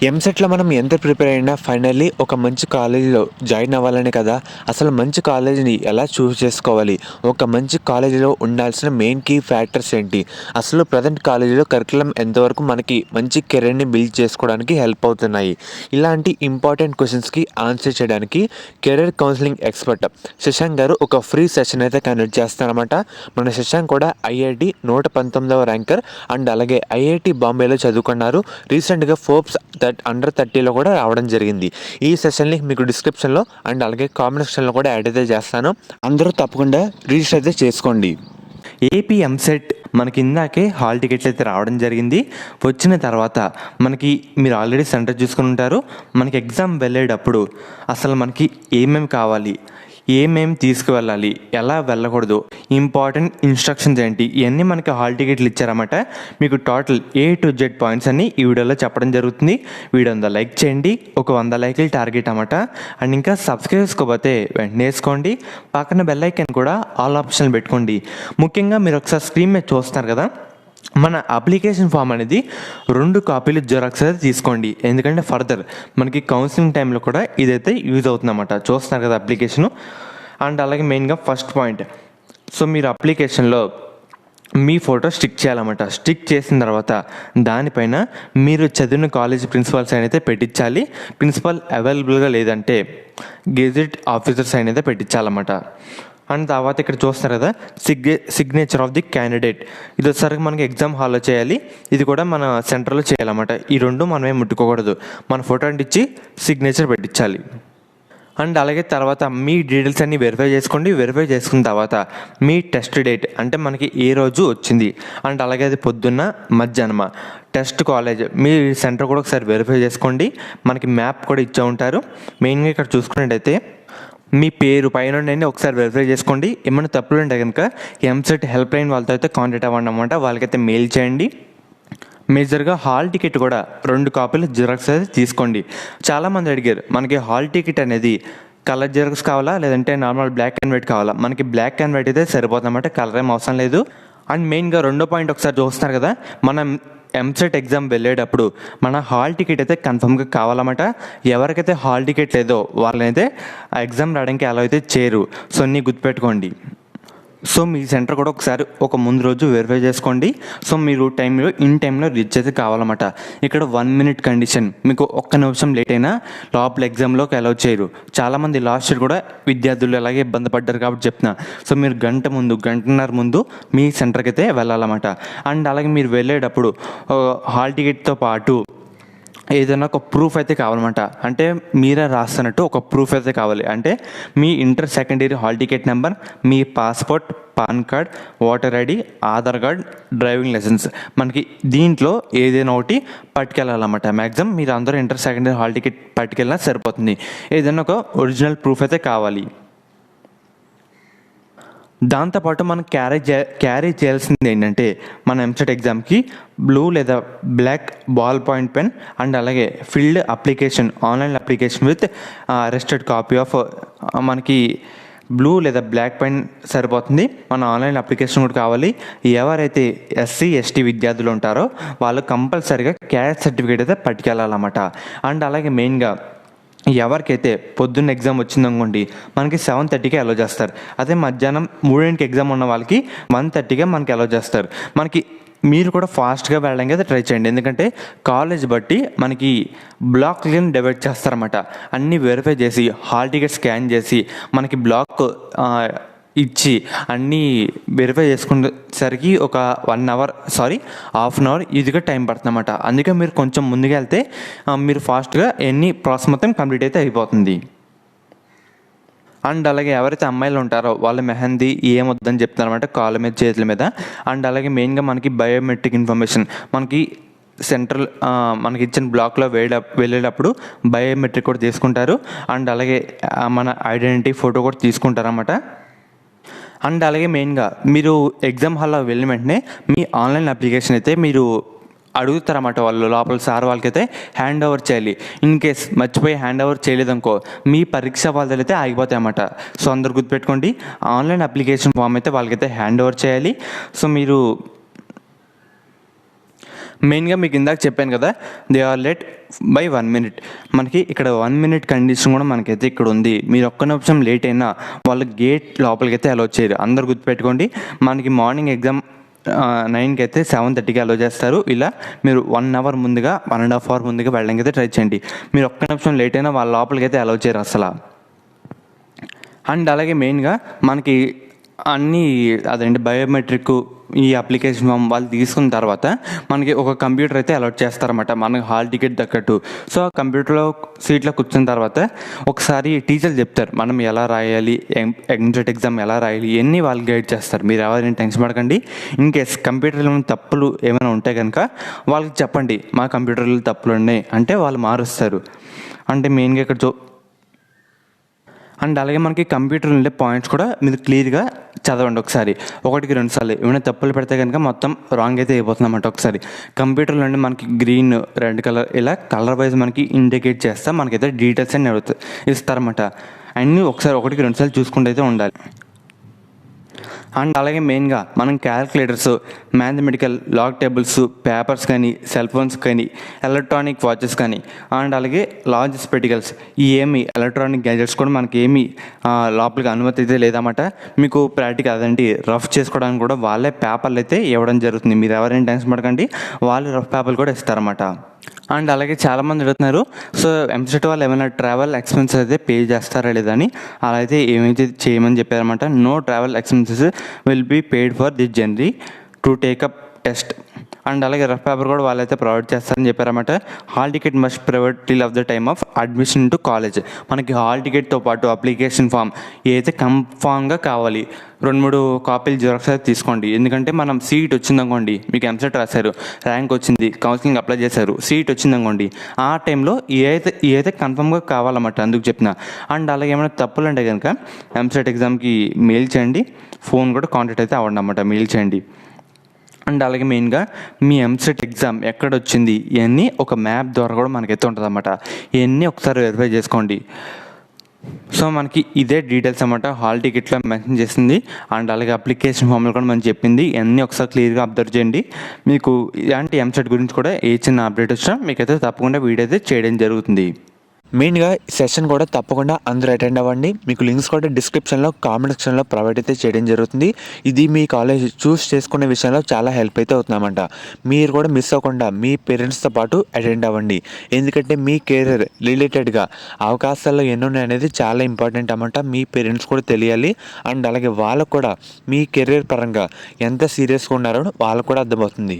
ఎంసెట్‌లో మనం ఎంత ప్రిపేర్ అయినా ఫైనల్లీ ఒక మంచి కాలేజీలో జాయిన్ అవ్వాలనే కదా! అసలు మంచి కాలేజీని ఎలా చూజ్ చేసుకోవాలి? ఒక మంచి కాలేజీలో ఉండాల్సిన మెయిన్ కీ ఫ్యాక్టర్స్ ఏంటి? అసలు ప్రెజెంట్ కాలేజీలో కరిక్యులమ్ ఎంతవరకు మనకి మంచి కెరీర్‌ని బిల్డ్ చేసుకోవడానికి హెల్ప్ అవుతున్నాయి? ఇలాంటి ఇంపార్టెంట్ క్వెషన్స్‌కి ఆన్సర్ చేయడానికి కెరీర్ కౌన్సిలింగ్ ఎక్స్‌పర్ట్ శశాంక్ గారు ఒక ఫ్రీ సెషన్ అయితే కండక్ట్ చేస్తారనమాట. మన శశాంక్ కూడా ఐఐటీ 119వ ర్యాంకర్ అండ్ అలాగే ఐఐటీ బాంబేలో చదువుకున్నారు. రీసెంట్‌గా ఫోర్బ్స్ అండర్ 30లో కూడా రావడం జరిగింది. ఈ సెషన్ లింక్ మీకు డిస్క్రిప్షన్‌లో అండ్ అలాగే కామెంట్ సెక్షన్‌లో కూడా యాడ్ అయితే చేస్తాను. అందరూ తప్పకుండా రిజిస్టర్ అయితే చేసుకోండి. ఏపీ ఎంసెట్ మనకి ఇందాకే హాల్ టికెట్లు అయితే రావడం జరిగింది. వచ్చిన తర్వాత మనకి మీరు ఆల్రెడీ సెంటర్ చూసుకుని ఉంటారు. మనకి ఎగ్జామ్ వెళ్ళేటప్పుడు అసలు మనకి ఏమేమి కావాలి, ఏమేమి తీసుకువెళ్ళాలి, ఎలా వెళ్ళకూడదు, ఇంపార్టెంట్ ఇన్స్ట్రక్షన్స్ ఏంటి, ఇవన్నీ మనకి హాల్ టికెట్లు ఇచ్చారన్నమాట. మీకు total A to Z points అన్ని ఈ వీడియోలో చెప్పడం జరుగుతుంది. వీడియో అంతా లైక్ చేయండి. ఒక 100 లైకులు టార్గెట్ అన్నమాట. అండ్ ఇంకా సబ్స్క్రైబ్ చేసుకోకపోతే వెంటనే వేసుకోండి. పక్కన బెల్ ఐకాన్ కూడా ఆల్ ఆప్షన్ పెట్టుకోండి. ముఖ్యంగా మీరు ఒకసారి స్క్రీన్ మీద చూస్తున్నారు కదా, మన అప్లికేషన్ ఫామ్ అనేది 2 కాపీలు జిరాక్స్ అయితే తీసుకోండి. ఎందుకంటే ఫర్దర్ మనకి కౌన్సిలింగ్ టైంలో కూడా ఇదైతే యూజ్ అవుతుందన్నమాట. చూస్తున్నారు కదా అప్లికేషను. అండ్ అలాగే మెయిన్గా ఫస్ట్ పాయింట్, సో మీరు అప్లికేషన్లో మీ ఫోటో స్టిక్ చేయాలన్నమాట. స్టిక్ చేసిన తర్వాత దానిపైన మీరు చదివిన కాలేజ్ ప్రిన్సిపల్ సైన్ అయితే పెట్టించాలి. ప్రిన్సిపల్ అవైలబుల్గా లేదంటే గెజెట్ ఆఫీసర్ సైన్ అయితే పెట్టించాలన్నమాట. అండ్ తర్వాత ఇక్కడ చూస్తున్నారు కదా, సిగ్నేచర్ ఆఫ్ ది క్యాండిడేట్, ఇది వచ్చేసరికి మనకి ఎగ్జామ్ హాల్లో చేయాలి. ఇది కూడా మన సెంటర్లో చేయాలన్నమాట. ఈ రెండు మనమే ముట్టుకోకూడదు. మన ఫోటో అంటించి సిగ్నేచర్ పెట్టించాలి. అండ్ అలాగే తర్వాత మీ డీటెయిల్స్ అన్నీ వెరిఫై చేసుకోండి. వెరిఫై చేసుకున్న తర్వాత మీ టెస్ట్ డేట్ అంటే మనకి ఏ రోజు వచ్చింది, అండ్ అలాగే అది పొద్దున్న మధ్యాహ్నమా, టెస్ట్ కాలేజ్ మీ సెంటర్ కూడా ఒకసారి వెరిఫై చేసుకోండి. మనకి మ్యాప్ కూడా ఇచ్చే ఉంటారు. మెయిన్గా ఇక్కడ చూసుకున్నట్టయితే మీ పేరు పైన ఒకసారి వెరిఫై చేసుకోండి. ఏమైనా తప్పులు ఉంటే కనుక ఎంసెట్ హెల్ప్ లైన్ వాళ్ళతో అయితే కాంటాక్ట్ అవ్వండి అన్నమాట. వాళ్ళకైతే మెయిల్ చేయండి. మేజర్గా హాల్ టికెట్ కూడా 2 కాపీలు జిరాక్స్ అయితే తీసుకోండి. చాలామంది అడిగారు మనకి హాల్ టికెట్ అనేది కలర్ జిరాక్స్ కావాలా లేదంటే నార్మల్ బ్లాక్ అండ్ వైట్ కావాలా. మనకి బ్లాక్ అండ్ వైట్ అయితే సరిపోతుందన్నమాట, కలర్ ఏం అవసరం లేదు. అండ్ మెయిన్గా రెండో పాయింట్ ఒకసారి చూస్తున్నారు కదా, మనం ఎంసెట్ ఎగ్జామ్ వెళ్ళేటప్పుడు మన హాల్ టికెట్ అయితే కన్ఫర్మ్గా కావాలన్నమాట. ఎవరికైతే హాల్ టికెట్ లేదో వాళ్ళనైతే ఆ ఎగ్జామ్ రావడానికి అలా అయితే చేయరు. సో అన్నీ గుర్తుపెట్టుకోండి. సో మీ సెంటర్ కూడా ఒకసారి ఒక ముందు రోజు వెరిఫై చేసుకోండి. సో మీరు ఇన్ టైంలో రీచ్ అయితే కావాలన్నమాట. ఇక్కడ 1 minute కండిషన్, మీకు ఒక్క నిమిషం లేట్ అయినా లోపల ఎగ్జామ్లోకి అలౌ చేయరు. చాలామంది లాస్ట్ ఇయర్ కూడా విద్యార్థులు అలాగే ఇబ్బంది పడ్డారు కాబట్టి చెప్తున్నా. సో మీరు గంటన్నర ముందు మీ సెంటర్కి అయితే వెళ్ళాలన్నమాట. అండ్ అలాగే మీరు వెళ్ళేటప్పుడు హాల్ టికెట్తో పాటు ఏదైనా ఒక ప్రూఫ్ అయితే కావాలన్నమాట. అంటే మీరే రాస్తున్నట్టు ఒక ప్రూఫ్ అయితే కావాలి. అంటే మీ inter secondary hall ticket number, మీ passport, PAN card, voter ID, Aadhaar card, driving licence, మనకి దీంట్లో ఏదైనా ఒకటి పట్టుకెళ్ళాలన్నమాట. మ్యాక్సిమం మీరు అందరూ ఇంటర్ సెకండరీ హాల్ టికెట్ పట్టుకెళ్ళినా సరిపోతుంది. ఏదైనా ఒక ఒరిజినల్ ప్రూఫ్ అయితే కావాలి. దాంతోపాటు మనం క్యారీ చేయాల్సింది ఏంటంటే మన ఎంసెట్ ఎగ్జామ్కి బ్లూ లేదా black ball point pen and అలాగే filled application, online application with attested copy of, మనకి బ్లూ లేదా బ్లాక్ పెన్ సరిపోతుంది. మన ఆన్లైన్ అప్లికేషన్ కూడా కావాలి. ఎవరైతే SC/ST విద్యార్థులు ఉంటారో వాళ్ళు కంపల్సరీగా క్యాస్ట్ సర్టిఫికేట్ అయితే పట్టుకెళ్ళాలన్నమాట. అండ్ అలాగే మెయిన్గా ఎవరికైతే పొద్దున్న ఎగ్జామ్ వచ్చిందనుకోండి మనకి 7:30కి అలౌ చేస్తారు. అదే మధ్యాహ్నం 3కి ఎగ్జామ్ ఉన్న వాళ్ళకి 1:30గా మనకి అలౌ చేస్తారు. మనకి మీరు కూడా ఫాస్ట్గా వెళ్ళడానికి అయితే ట్రై చేయండి. ఎందుకంటే కాలేజ్ బట్టి మనకి బ్లాక్లను డివైడ్ చేస్తారన్నమాట. అన్నీ వెరిఫై చేసి హాల్ టికెట్ స్కాన్ చేసి మనకి బ్లాక్ ఇచ్చి అన్నీ వెరిఫై చేసుకునేసరికి ఒక 1 అవర్ ఈజీగా టైం పడుతుందన్నమాట. అందుకే మీరు కొంచెం ముందుగా వెళ్తే మీరు ఫాస్ట్గా ఎన్ని ప్రాసెస్ మొత్తం కంప్లీట్ అయితే అయిపోతుంది. అండ్ అలాగే ఎవరైతే అమ్మాయిలు ఉంటారో వాళ్ళు మెహందీ ఏమొద్దని చెప్తారన్నమాట కాళ్ళ మీద చేతుల మీద. అండ్ అలాగే మెయిన్గా మనకి బయోమెట్రిక్ ఇన్ఫర్మేషన్ మనకి సెంట్రల్ మనకి ఇచ్చిన బ్లాక్లో వెళ్ళేటప్పుడు బయోమెట్రిక్ కూడా తీసుకుంటారు. అండ్ అలాగే మన ఐడెంటిటీ ఫోటో కూడా తీసుకుంటారన్నమాట. అండ్ అలాగే మెయిన్గా మీరు ఎగ్జామ్ హాల్లో వెళ్ళిన వెంటనే మీ ఆన్లైన్ అప్లికేషన్ అయితే మీరు అడుగుతారన్నమాట. వాళ్ళు లోపల సార్ వాళ్ళకైతే హ్యాండ్ ఓవర్ చేయాలి. ఇన్ కేస్ మర్చిపోయి హ్యాండ్ ఓవర్ చేయలేదనుకో మీ పరీక్ష వాళ్ళతో అయితే ఆగిపోతాయి అన్నమాట. సో అందరు గుర్తుపెట్టుకోండి, ఆన్లైన్ అప్లికేషన్ ఫామ్ అయితే వాళ్ళకైతే హ్యాండ్ ఓవర్ చేయాలి. సో మీరు మెయిన్గా మీకు ఇందాక చెప్పాను కదా, they are late by 1 minute. మనకి ఇక్కడ 1 minute కండిషన్ కూడా మనకైతే ఇక్కడ ఉంది. మీరు ఒక్క నిమిషం లేట్ అయినా వాళ్ళు గేట్ లోపలికి అయితే అలో చేయరు. అందరు గుర్తుపెట్టుకోండి, మనకి మార్నింగ్ ఎగ్జామ్ 9కి అయితే 7:30కి అలో చేస్తారు. ఇలా మీరు 1 hour ముందుగా 1.5 hour ముందుగా వెళ్ళడానికి అయితే ట్రై చేయండి. మీరు ఒక్క నిమిషం లేట్ అయినా వాళ్ళ లోపలికి అయితే అలో చేయరు అసలు. అండ్ అలాగే మెయిన్గా మనకి అన్నీ అదేంటి బయోమెట్రిక్ ఈ అప్లికేషన్ ఫామ్ వాళ్ళు తీసుకున్న తర్వాత మనకి ఒక కంప్యూటర్ అయితే అలాట్ చేస్తారన్నమాట మనకి హాల్ టికెట్ తగ్గట్టు. సో ఆ కంప్యూటర్లో సీట్లో కూర్చున్న తర్వాత ఒకసారి టీచర్లు చెప్తారు మనం ఎలా రాయాలి, ఎంసెట్ ఎగ్జామ్ ఎలా రాయాలి, ఇవన్నీ వాళ్ళు గైడ్ చేస్తారు. మీరు ఎవరైనా టెన్షన్ పడకండి. ఇన్ కేస్ కంప్యూటర్లో తప్పులు ఏమైనా ఉంటే కనుక వాళ్ళకి చెప్పండి, మా కంప్యూటర్లో తప్పులు ఉన్నాయి అంటే వాళ్ళు మారుస్తారు. అంటే మెయిన్గా ఇక్కడ అండ్ అలాగే మనకి కంప్యూటర్ ఉండే పాయింట్స్ కూడా మీరు క్లియర్గా చదవండి ఒకసారి, 1కి 2 సార్లు. ఏమైనా తప్పులు పెడితే కనుక మొత్తం రాంగ్ అయితే అయిపోతుందన్నమాట. ఒకసారి కంప్యూటర్లో నుండి మనకి గ్రీన్, రెడ్ కలర్ ఇలా కలర్ వైజ్ మనకి ఇండికేట్ చేస్తా మనకైతే డీటెయిల్స్ అన్ని ఇస్తారన్నమాట. అన్నీ ఒకసారి 1కి 2 సార్లు చూసుకుంటూ అయితే ఉండాలి. అండ్ అలాగే మెయిన్గా మనం calculators, mathematical log tables, papers కానీ, సెల్ ఫోన్స్ కానీ, ఎలక్ట్రానిక్ వాచెస్ కానీ, అండ్ అలాగే లార్జ్ స్పెటికల్స్, ఈ ఏమి ఎలక్ట్రానిక్ గ్యాజెట్స్ కూడా మనకి ఏమి లోపలికి అనుమతి అయితే లేదన్నమాట. మీకు ప్రాక్టికల్ అదంటే రఫ్ చేసుకోవడానికి కూడా వాళ్ళే పేపర్లు అయితే ఇవ్వడం జరుగుతుంది. మీరు ఎవరైనా టెన్షన్ పడకండి, వాళ్ళు రఫ్ పేపర్లు కూడా ఇస్తారన్నమాట. అండ్ అలాగే చాలామంది అడుగుతున్నారు, సో ఎంసెట్ వాళ్ళు ఏమైనా ట్రావెల్ ఎక్స్పెన్సెస్ అయితే పే చేస్తారా లేదా అని. అలా అయితే ఏమైతే చేయమని చెప్పారన్నమాట. No travel expenses will be paid for this journey to take up test. And అలాగే రఫ్ పేపర్ కూడా వాళ్ళైతే ప్రొవైడ్ చేస్తారని చెప్పారన్నమాట. Hall ticket must provide till of the time of admission to college. మనకి హాల్ టికెట్తో పాటు అప్లికేషన్ ఫామ్ ఏదైతే కన్ఫామ్గా కావాలి 2-3 కాపీలు జిరాక్స్ అయితే తీసుకోండి. ఎందుకంటే మనం సీట్ వచ్చిందనుకోండి, మీకు ఎంసెట్ రాశారు, ర్యాంక్ వచ్చింది, కౌన్సిలింగ్ అప్లై చేశారు, సీట్ వచ్చిందనుకోండి, ఆ టైంలో ఏదైతే కన్ఫామ్గా కావాలన్నమాట, అందుకు చెప్పిన. అండ్ అలాగే ఏమైనా తప్పులు అంటే కనుక ఎంసెట్ ఎగ్జామ్కి మెయిల్ చేయండి, ఫోన్ కూడా కాంటాక్ట్ అయితే అవ్వండి అన్నమాట, మెయిల్ చేయండి. అండ్ అలాగే మెయిన్గా మీ ఎంసెట్ ఎగ్జామ్ ఎక్కడ వచ్చింది ఇవన్నీ ఒక మ్యాప్ ద్వారా కూడా మనకైతే ఉంటుంది అన్నమాట. ఇవన్నీ ఒకసారి వెరిఫై చేసుకోండి. సో మనకి ఇదే డీటెయిల్స్ అన్నమాట హాల్ టికెట్లో మెన్షన్ చేసింది. అండ్ అలాగే అప్లికేషన్ ఫామ్లో కూడా మనం చెప్పింది, ఇవన్నీ ఒకసారి క్లియర్గా అబ్జర్వ్ చేయండి. మీకు ఇలాంటి ఎంసెట్ గురించి కూడా ఏ చిన్న అప్డేట్ వచ్చినా మీకైతే తప్పకుండా వీడియో అయితే చేయడం జరుగుతుంది. మెయిన్గా ఈ సెషన్ కూడా తప్పకుండా అందరూ అటెండ్ అవ్వండి. మీకు లింక్స్ కూడా డిస్క్రిప్షన్లో, కామెంట్ సెక్షన్లో ప్రొవైడ్ అయితే చేయడం జరుగుతుంది. ఇది మీ కాలేజ్ చూస్ చేసుకునే విషయంలో చాలా హెల్ప్ అయితే అవుతుందన్నమాట. మీరు కూడా మిస్ అవ్వకుండా మీ పేరెంట్స్తో పాటు అటెండ్ అవ్వండి. ఎందుకంటే మీ కెరీర్ రిలేటెడ్గా అవకాశాలు ఎన్ని అనేది చాలా ఇంపార్టెంట్ అన్నమాట. మీ పేరెంట్స్ కూడా తెలియాలి. అండ్ అలాగే వాళ్ళకు కూడా మీ కెరీర్ పరంగా ఎంత సీరియస్గా ఉన్నారో వాళ్ళకు కూడా అర్థమవుతుంది.